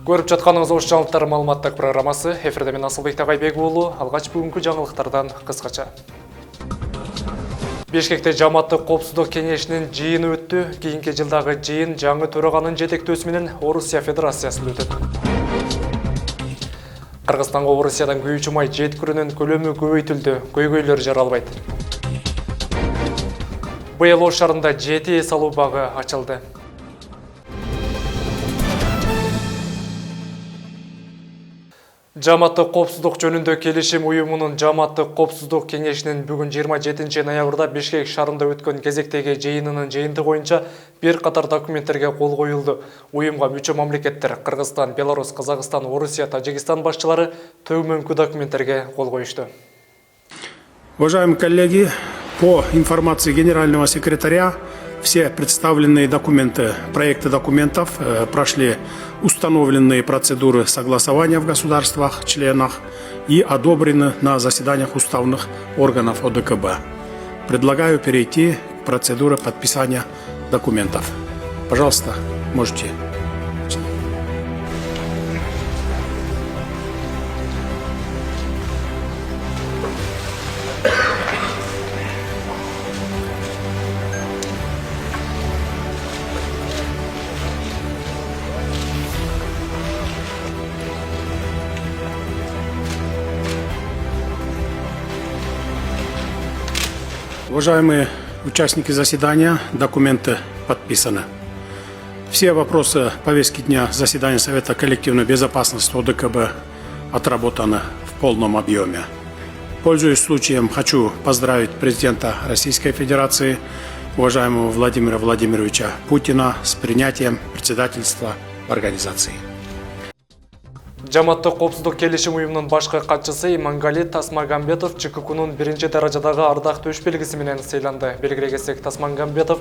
Көріп жатқаныңыз осы жаңалықтар маалыматтық программасы. Эфирде мен Асылбек Тағайбекұлы. Алғаш бүгінгі жаңалықтардан қысқаша. Бишкекте жамааттык коопсуздук кеңешинин жыйыны өттү. Кийинки жылдагы жыйын жаңы төраганын жетектөөсү менен Орусия Федерациясында өтөт. Кыргызстанга Орусиядан күйүүчү май жеткирүүнүн көлөмү көбөйтүлдү. Көйгөйлөр жаралбайт. Быйыл Ош шаарында 7 эс алуу багы ачылды. Жамааттык коопсуздук жөнүндө келишим уюмунун жамааттык коопсуздук кеңешинин бүгүн 27 ноябрда Бишкек шаарында өткөн кезектеги жыйынынын жыйынтыгы боюнча бир катар документтерге кол коюлду. Уюмга мүчө мамлекеттер Кыргызстан, Беларусь, Казакстан, Орусия, Тажикстан башчылары төмөнкү документтерге кол коюшту. Уважаемые коллеги, по информации генерального секретаря, все представленные документы, проекты документов прошли установленные процедуры согласования в государствах-членах и одобрены на заседаниях уставных органов ОДКБ. Предлагаю перейти к процедуре подписания документов. Пожалуйста, можете. Уважаемые участники заседания, документы подписаны. Все вопросы повестки дня заседания Совета коллективной безопасности ОДКБ отработаны в полном объеме. Пользуясь случаем, хочу поздравить президента Российской Федерации, уважаемого Владимира Владимировича Путина, с принятием председательства в организации. Жамааттык коопсуздук келишим уюмунун башкы катчысы Имангали Тасмагамбетов ЧККнун 1-даражадагы ардактуу өч белгиси менен сыйланды. Белгилей кетсек, Тасмагамбетов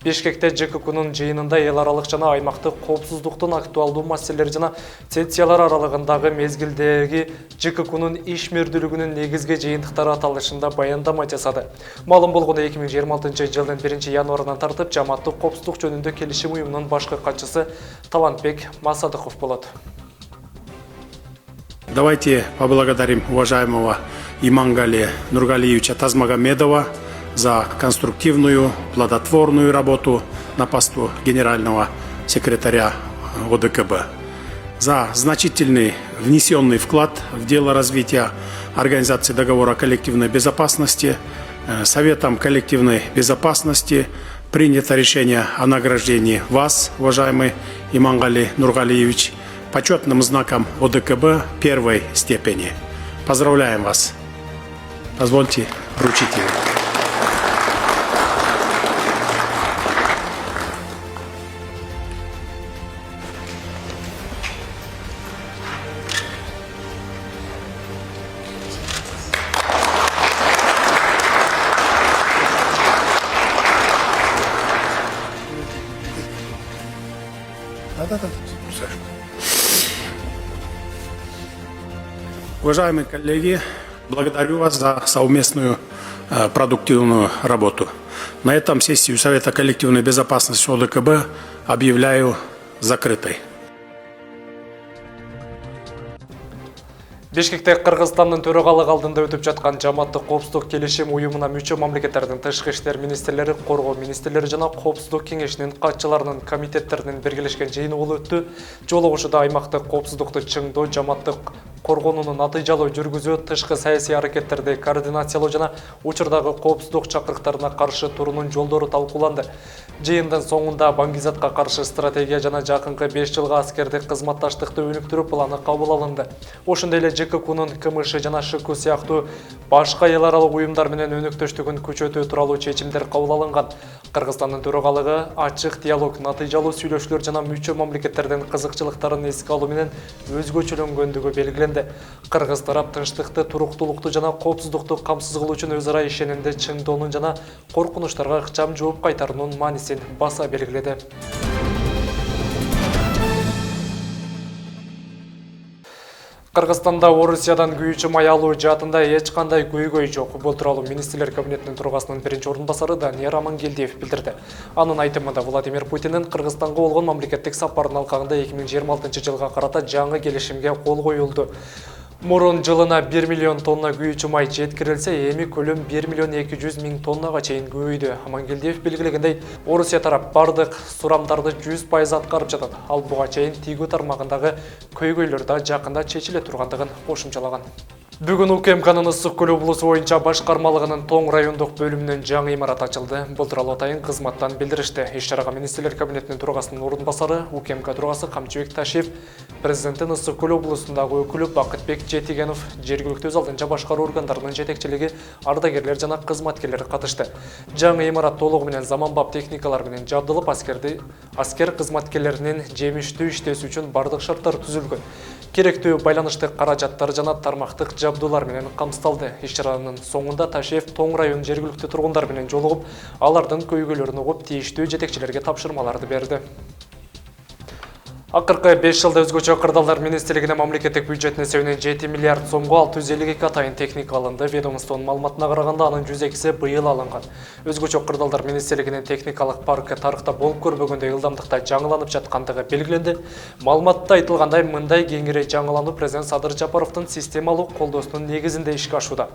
Бишкекте ЖККнун жыйынында эл аралык жана аймактык коопсуздуктун актуалдуу маселелери жана сессиялар аралыгындагы мезгилдеги ЖККнун ишмердүүлүгүнүн негизги жыйынтыктары аталышында баяндама жасады. Маалым болгондой 2026 жылдын 1-январынан тартып жамааттык коопсуздук жөнүндө келишим уюмунун башкы катчысы Талантбек Масадыков болот. Давайте поблагодарим уважаемого Имангали Нургалиевича Тазмагомедова за конструктивную, плодотворную работу на посту генерального секретаря ОДКБ, за значительный внесенный вклад в дело развития Организации договора коллективной безопасности. Советом коллективной безопасности принято решение о награждении вас, уважаемый Имангали Нургалиевич, почетным знаком ОДКБ первой степени. Поздравляем вас. Позвольте вручить его. Уважаемые коллеги, благодарю вас за совместную продуктивную работу. На этом сессию Совета коллективной безопасности ОДКБ объявляю закрытой. Бишкекте Кыргызстандын төрагалык алдында өтүп жаткан жамааттык коопсуздук келишим уюмуна мүчө мамлекеттердин тышкы иштер министрлери, коргоо министрлери жана коопсуздук кеңешинин катчыларынын комитеттеринин биргелешкен жыйыны болуп өттү. Жолугушууда аймактык коопсуздукту чыңдоо, жамааттык коргоонуну натыйжалуу жүргүзүү, тышкы саясий аракеттерди координациялоо жана учурдагы коопсуздук чакырыктарына каршы туруунун жолдору талкууланды. Жыйындын соңунда Баңгизатка каршы стратегия жана жакынкы 5 жылга аскердик кызматташтыкты өнүктүрүү планы кабыл алынды. Ошондой эле ЖККнун КМШ жана ШК сыяктуу башка эл аралык уюмдар менен өнөктөштүгүн күчөтүү тууралуу чечимдер кабыл алынган. Кыргызстандын төрагалыгы ачык диалог, натыйжалуу сүйлөшүүлөр жана мүчө мамлекеттердин кызыкчылыктарын эске алуу менен өзгөчөлөнгөндүгү белгиленди. Кыргыз тарап тынчтыкты, туруктуулукту жана коопсуздукту камсыз кылуу үчүн өз ара ишенимди чыңдоонун жана коркунучтарга ыкчам жооп кайтаруунун маанисин баса белгиледи. Кыргызстанда Орусиядан күйүүчү май алуу жаатында эч кандай көйгөй жок. Бул тууралуу министрлер кабинетинин төрагасынын биринчи орун басары Данияр Амангелдиев билдирди. Анын айтымында Владимир Путиндин Кыргызстанга болгон мамлекеттик сапарынын алкагында 2026 жылга карата жаңы келишимге кол коюлду. Мурун жылына 1 миллион тонна күйүүчү май жеткирилсе, эми көлөм 1 миллион 200 миң тоннага чейин көбөйдү. Амангелдиев белгилегендей, Орусия тарап бардык сурамдарды 100% аткарып жатат. Ал буга чейин тигүү тармагындагы көйгөйлөр да жакында чечиле тургандыгын кошумчалаган. Бүгүн УКМКнын Ысык көл облусу боюнча башкармалыгынын Тоң райондук бөлүмүнөн жаңы имарат ачылды. Бул тууралуу атайын кызматтан билдиришти. Иш-чарага министрлер кабинетинин төрагасынын орун басары, УКМК төрагасы Камчыбек Ташиев, президенттин Ысык көл облусундагы өкүлү Бакытбек Жетигенов, жергиликтүү өз алдынча башкаруу органдарынын жетекчилиги, ардагерлер жана кызматкерлер катышты. Жаңы имарат толугу менен заманбап техникалар менен жабдылып, аскер кызматкерлеринин жемиштүү иштеши үчүн бардык шарттар түзүлгөн. Керектүү байланыштык каражаттар жана тармактык жабдуулар менен камсыздалды. Иш-чаранын соңунда Ташиев Тоң район жергиликтүү тургундар менен жолугуп, алардын көйгөйлөрүн угуп, тийиштүү жетекчилерге тапшырмаларды берди. Акыркы 5 жылда өзгөчө кырдаалдар министрлигине мамлекеттик бюджет эсебинен 7 миллиард сомго 652 атайын техника алынды. Ведомствонун маалыматына караганда анын 102си быйыл алынган. Өзгөчө кырдаалдар министрлигинин техникалык паркы тарыхта болуп көрбөгөндөй ылдамдыкта жаңыланып жаткандыгы белгиленди. Маалыматта айтылгандай, мындай кеңири жаңылануу президент Садыр Жапаровдун системалуу колдоосунун негизинде ишке ашууда.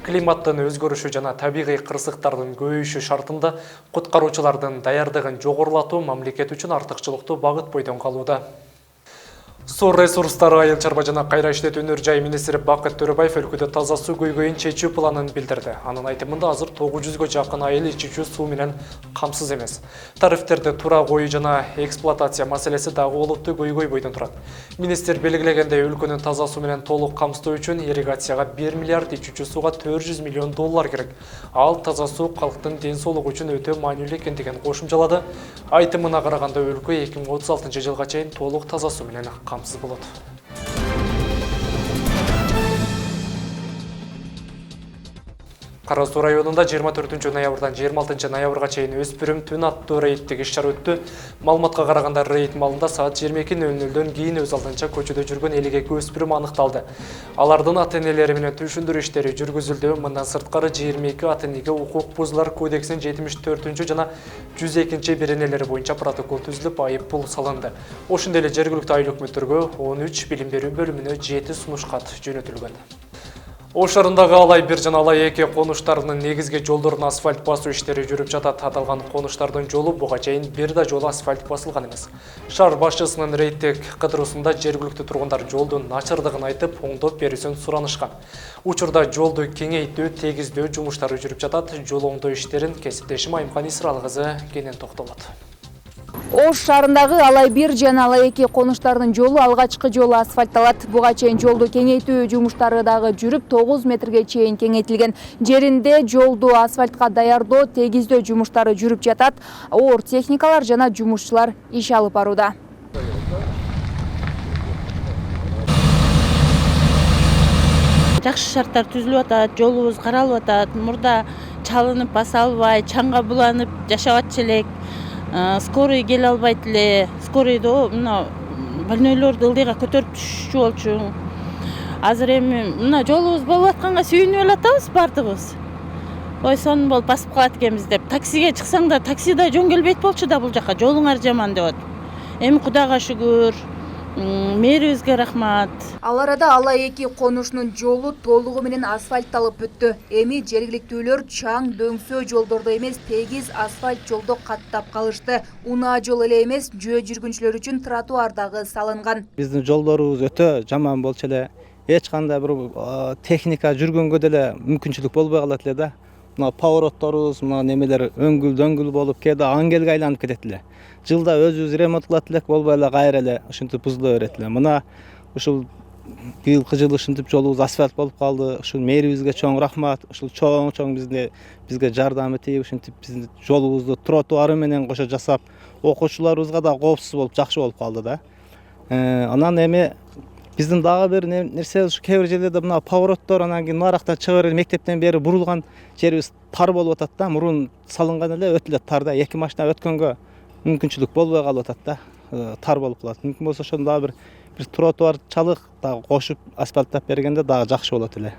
Климаттын өзгөрүшү жана табигый кырсыктардын көбөйүшү шартында куткаруучулардын даярдыгын жогорулатуу мамлекет үчүн артыкчылыктуу багыт бойдон калууда. Суу ресурстары, айыл чарба жана кайра иштетүү жай министри Бакыт Төрөбаев өлкөдө таза суу көйгөйүн чечүү планын билдирди. Анын айтымында азыр 900гө жакын айыл ичүүчү суу менен камсыз эмес. Тарифтерди туура коюу жана эксплуатация маселеси дагы олуттуу көйгөй бойдон турат. Министр белгилегендей, өлкөнүн таза суу менен толук камсыздоо үчүн ирригацияга 1 миллиард, ичүүчү сууга 400 миллион доллар керек. Ал таза суу калктын ден соолугу үчүн өтө маанилүү экендигин кошумчалады. Айтымына караганда, өлкө 2036 жылга чейин толук таза суу менен камсыз болот. Кара Суу районунда 24 ноябрдан 26 ноябрга чейин өспүрүм түн аттуу рейдтик иш-чара өттү. Маалыматка караганда, рейд маалында саат 22:00дөн кийин өз алдынча көчөдө жүргөн 52 өспүрүм аныкталды. Алардын ата-энелери менен түшүндүрүү иштери жүргүзүлдү. Мындан сырткары 22 ата-энеге укук бузуулар кодексинин 74 жана 102 беренелери боюнча протокол түзүлүп, айып пул салынды. Ошондой эле жергиликтүү айыл өкмөттөргө 13 билим берүү бөлүмүнө 7 сунуш кат жөнөтүлгөн. Ош шаарындагы Алай 1 жана Алай 2 конуштарынын негизги жолдоруна асфальт басуу иштери жүрүп жатат. Аталган конуштардын жолу буга чейин бир да жолу асфальт басылган эмес. Шаар башчысынын рейдтик кыдыруусунда жергиликтүү тургундар жолдун начардыгын айтып, оңдоп берүүсүн суранышкан. Учурда жолду кеңейтүү, тегиздөө жумуштары жүрүп жатат. Жол оңдоо иштерин кесиптешим Айымкан Исрал кызы кенен токтолот. Ош шаарындагы Алай 1 жана Алай 2 конуштарынын жолу алгачкы жолу асфальтталат. Буга чейин жолду кеңейтүү жумуштары дагы жүрүп, 9 метрге чейин кеңейтилген. Жеринде жолду асфальтка даярдоо, тегиздөө жумуштары жүрүп жатат. Оор техникалар жана жумушчулар иш алып барууда. Жакшы шарттар түзүлүп атат, жолубуз каралып атат. Мурда чалынып баса албай, чаңга буланып жашап атчылык. Скорый келе албайт эле. Скорыйдо мына больнойлорду ылдыйга көтөрүп түшүшчү болчу. Азыр эми мына жолубуз болуп атканга сүйүнүп элатабыз бардыгыбыз. Ой, сонун болуп басып калат экенбиз деп. Таксиге чыксаң да, такси да жөн келбейт болчу да бул жака. Жолуңар жаман деп атып. Эми Кудайга шүгүр. Мэрибизге рахмат. Ал арада Алай 2 конушунун жолу толугу менен асфальтталып бүттү. Эми жергиликтүүлөр чаң дөңсөө жолдордо эмес, тегиз асфальт жолдо каттап калышты. Унаа жол эле эмес, жөө жүргүнчүлөр үчүн тротуар дагы салынган. Биздин жолдорубуз өтө жаман болчу эле. Эч кандай бир техника жүргөнгө деле мүмкүнчүлүк болбой калат эле да. Мына поворотторубуз, мына немелер өңгүл болуп, кээде аңгелге айланып кетет эле. Жылда өзүбүз ремонт кылат элек, болбой эле кайра эле ушинтип бузула берет эле. Мына ушул быйылкы жылы ушинтип жолубуз асфальт болуп калды. Ушул мэрибизге чоң рахмат. Ушул чоң бизге жардам этип, ушинтип биздин жолубузду тротуары менен кошо жасап, окуучуларыбызга да коопсуз болуп, жакшы болуп калды да. Анан эми биздин дагы бир нерсе, ушу кээ бир жерлерде мына повороттор, анан кийин нарактан чыгып эле мектептен бери бурулган жерибиз тар болуп атат да. Мурун салынган эле өтө эле тар да. 2 машина өткөнгө мүмкүнчүлүк болбой калып атат да. Тар болуп калат. Мүмкүн болсо ошону дагы бир бир тротуар чалык дагы кошуп асфальттап бергенде дагы жакшы болот эле.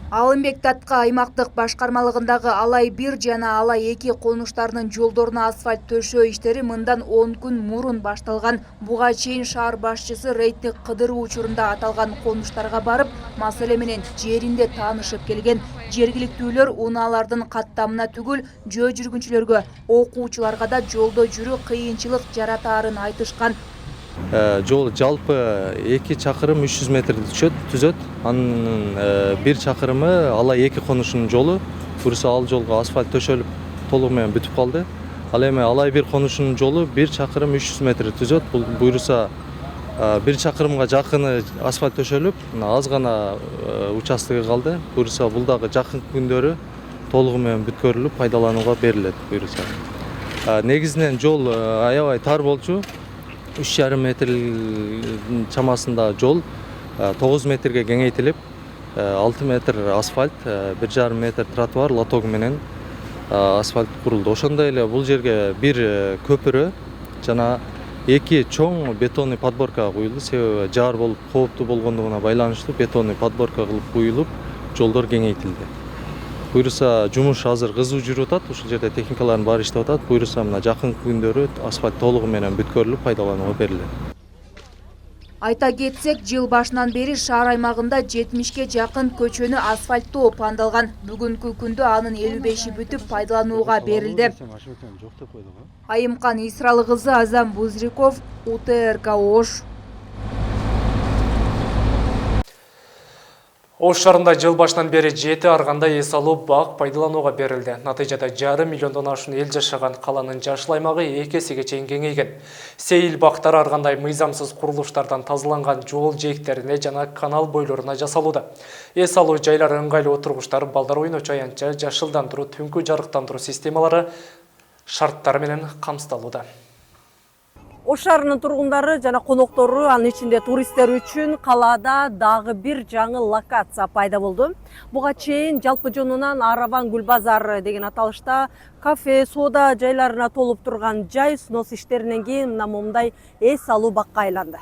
Алымбек Татка аймактык башкармалыгындагы Алай 1 жана Алай 2 конуштарынын жолдоруна асфальт төшөө иштери мындан 10 күн мурун башталган. Буга чейин шаар башчысы рейдтик кыдыруу учурунда аталган конуштарга барып, маселе менен жеринде таанышып келген. Жергиликтүүлөр унаалардын каттамына түгүл, жөө жүргүнчүлөргө, окуучуларга да жолдо жүрүү кыйынчылык жаратаарын айтышкан. Жол жалпы 2 чакырым 300 метр түзөт. Анын 1 чакырымы Алай 2 конушунун жолу. Буюрса ал жолго асфальт төшөлүп толугу менен бүтүп калды. Ал эми Алай 1 конушунун жолу 1 чакырым 300 метр түзөт. Бул буюрса 1 чакырымга жакыны асфальт төшөлүп, аз гана участогы калды. Буюрса бул дагы жакынкы күндөрү толугу менен бүткөрүлүп пайдаланууга берилет буюрса. Негизинен жол аябай тар болчу. 3,5 метр чамасында жол 9 метрге кеңейтилип, 6 метр асфальт, 1,5 метр тротуар лоток менен асфальт курулду. Ошондой эле бул жерге бир көпүрө жана 2 чоң бетонный подборка куюлду. Себеби жаар болуп кооптуу болгондугуна байланыштуу бетонный подборка кылып куюлуп, жолдор кеңейтилди. Буюрса жумуш азыр кызуу жүрүп атат. Ушул жерде техникалардын баары иштеп атат. Буюрса мына жакынкы күндөрү асфальт толугу менен бүткөрүлүп пайдаланууга берилет. Айта кетсек, жыл башынан бери шаар аймагында 70ке жакын көчөнү асфальттоо пландалган. Бүгүнкү күндө анын 55и бүтүп пайдаланууга берилди. Айымкан Исралы кызы Азам Бузриков, УТРК Ош. Ош шаарында жыл башынан бери 7 аргандай эс алуу бак пайдаланууга берилди. Натыйжада 5,5 миллиондон ашуун эл жашаган каланын жашыл аймагы 2 эсеге чейин кеңейген. Сейил бактар аргандай мыйзамсыз курулуштардан тазаланган жол жээктерине жана канал бойлоруна жасалууда. Эс алуу жайлары ыңгайлуу отургучтар, балдар ойночу аянтча, жашылдандыруу, түнкү жарыктандыруу системалары шарттар менен камсыздалууда. Ош шаарынын тургундары жана коноктору, анын ичинде туристтер үчүн калаада дагы бир жаңы локация пайда болду. Буга чейин жалпы жонунан Араван Гүл базар деген аталышта кафе, соода жайларына толуп турган жай снос иштеринен кийин мына момундай эс алуу бакка айланды.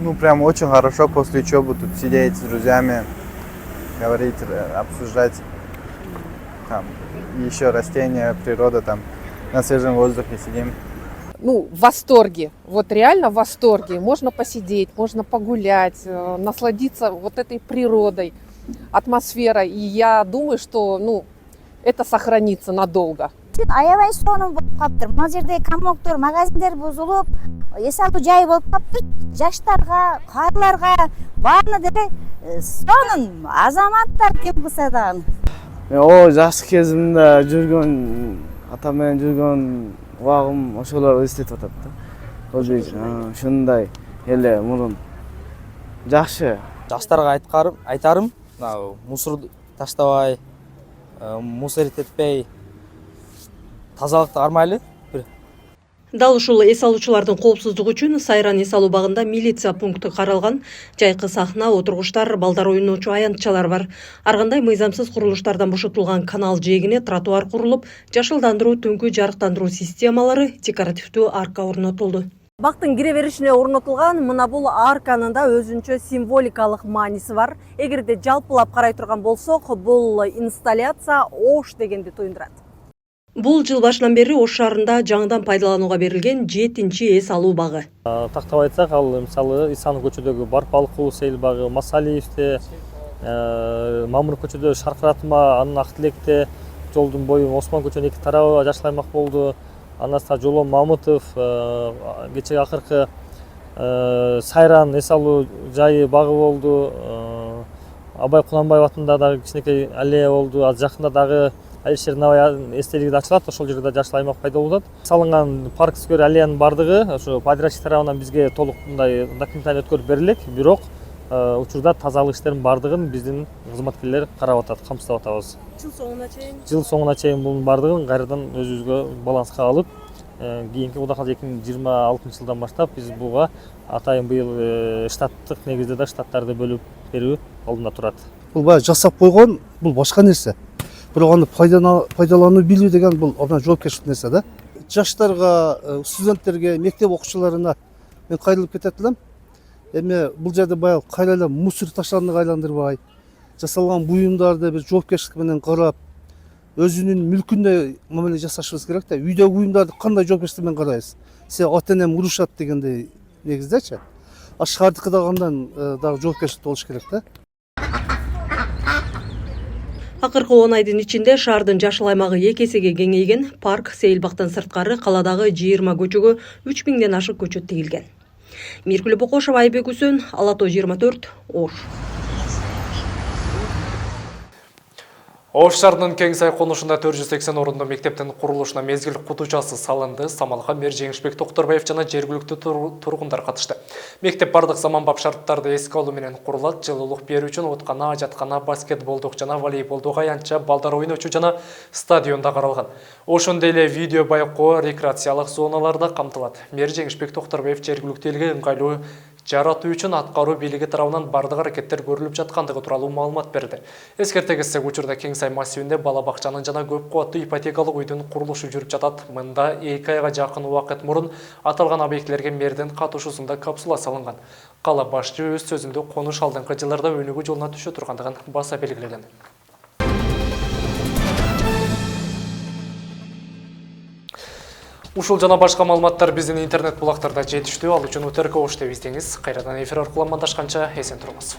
Ну, прям очень хорошо после учебы тут сидеть с друзьями, говорить, обсуждать там еще растения, природа, там на свежем воздухе сидим. Ну, в восторге, вот реально в восторге. Можно посидеть, можно погулять, насладиться вот этой природой, атмосферой. И я думаю, что, ну, это сохранится надолго. Аябай сонун болуп калыптыр. Мына жерде комоктор, магазиндер бузулуп, эс алуу жайы болуп калыптыр. Жаштарга, карыларга баарына деле сонун азаматтар кем кылса дагы. О, жаш кезимде жүргөн, ата менен жүргөн убагым ошолор эстетип атат да. Ушундай эле мурун жакшы. Жаштарга айтарым, мусор таштабай, мусор этпей, тазалыкты кармайлы. Дал ушул эс алуучулардын коопсуздугу үчүн Сайран эс алуу багында милиция пункту каралган. Жайкы сахна, отургучтар, балдар ойночу аянтчалар бар. Аргандай мыйзамсыз курулуштардан бошотулган канал жээгине тротуар курулуп, жашылдандыруу, түнкү жарыктандыруу системалары, декоративдүү арка орнотулду. Бактын кире беришине орнотулган мына бул арканын да өзүнчө символикалык мааниси бар. Эгерде жалпылап карай турган болсок, бул инсталляция Ош дегенди туюндурат. Бул жыл башынан бери Ош шаарында жаңыдан пайдаланууга берилген 7-чи эс алуу багы. Тактап айтсак, ал мисалы Исанов көчөдөгү Барпалыкуу сейил багы, Масалиевде, Мамыр көчөдө Шаркыратма, анын Ак Тилекте, жолдун бою Осман көчөнүн эки тарабы жашыл аймак болду. Андан соң Жолом Мамытов, кечээ акыркы Сайран эс алуу жайы багы болду. Абай Кунанбаев атында дагы кичинекей аллея болду. Az жакында дагы Алишер Навай эстелиги ачылат, ошол жерде жашыл аймак пайда болот. Салынган парк сквер аллеянын бардыгы ошо подрядчик тарабынан бизге толук мындай документально өткөрүп берилет, бирок учурда тазалык иштеринин бардыгын биздин кызматкерлер карап атат, камсыздап атабыз. Жыл соңуна чейин? Жыл соңуна чейин бунун бардыгын кайрадан өзүбүзгө баланска алып, кийинки Кудай каласа 2026-жылдан баштап биз буга атайын быйыл штаттык негизде да штаттарды бөлүп берүү алдында турат. Бул баягы жасап койгон, бул башка нерсе. Бирок аны пайдалануу билүү деген бул абдан жоопкерчиликтүү нерсе да. Жаштарга, студенттерге, мектеп окуучуларына мен кайрылып кетет элем. Эми бул жерде баягы кайра мусор ташландык айландырбай, жасалган буюмдарды бир жоопкерчилик менен карап, өзүнүн мүлкүндөй мамиле жасашыбыз керек да. Үйдөгү буюмдарды кандай жоопкерчилик менен карайбыз? Се ата-энем урушат дегендей негиздечи. А шаардыкы да андан дагы жоопкерчилик болуш керек да. Акыркы 10 айдын ичинде шаардын жашыл аймагы 2 эсеге кеңейген. Парк, сейилбактан сырткары каладагы 20 көчөгө 3000ден ашык көчөт тигилген. Миргүл Бокошова, Айбек Үсөн, Ала Тоо 24, Ош. Ош шаарынын Кеңсай конушунда 480 орунду мектептин курулушуна мезгил кутучасы салынды. Самалга мэр Жеңишбек Токторбаев жана жергиликтүү тургундар катышты. Мектеп бардык заманбап шарттарды эске алуу менен курулат. Жылуулук берүү үчүн откана, жаткана, баскетболдук жана волейболдук аянтча, балдар ойночу жана стадионда каралган. Ошондой эле видео байкоо, рекреациялык зоналарда камтылат. Мэр Жеңишбек Токторбаев жергиликтүү элге ыңгайлуу жаратуу үчүн аткаруу бийлиги тарабынан бардык аракеттер көрүлүп жаткандыгы тууралуу маалымат берди. Эскерте кетсек, учурда Кеңсай массивинде бала бакчанын жана көп кубаттуу ипотекалык үйдүн курулушу жүрүп жатат. Мында 2 айга жакын убакыт мурун аталган объектилерге мэрдин катышуусунда капсула салынган. Кала башчы өз сөзүндө конуш алдыңкы жылдарда өнүгүү жолуна түшө тургандыгын баса белгилеген. Ушул жана башка маалыматтар биздин интернет булактарда жетиштүү. Ал үчүн УТРК Ош деп издеңиз. Кайрадан эфир аркылуу амандашканча эсен туруңуз.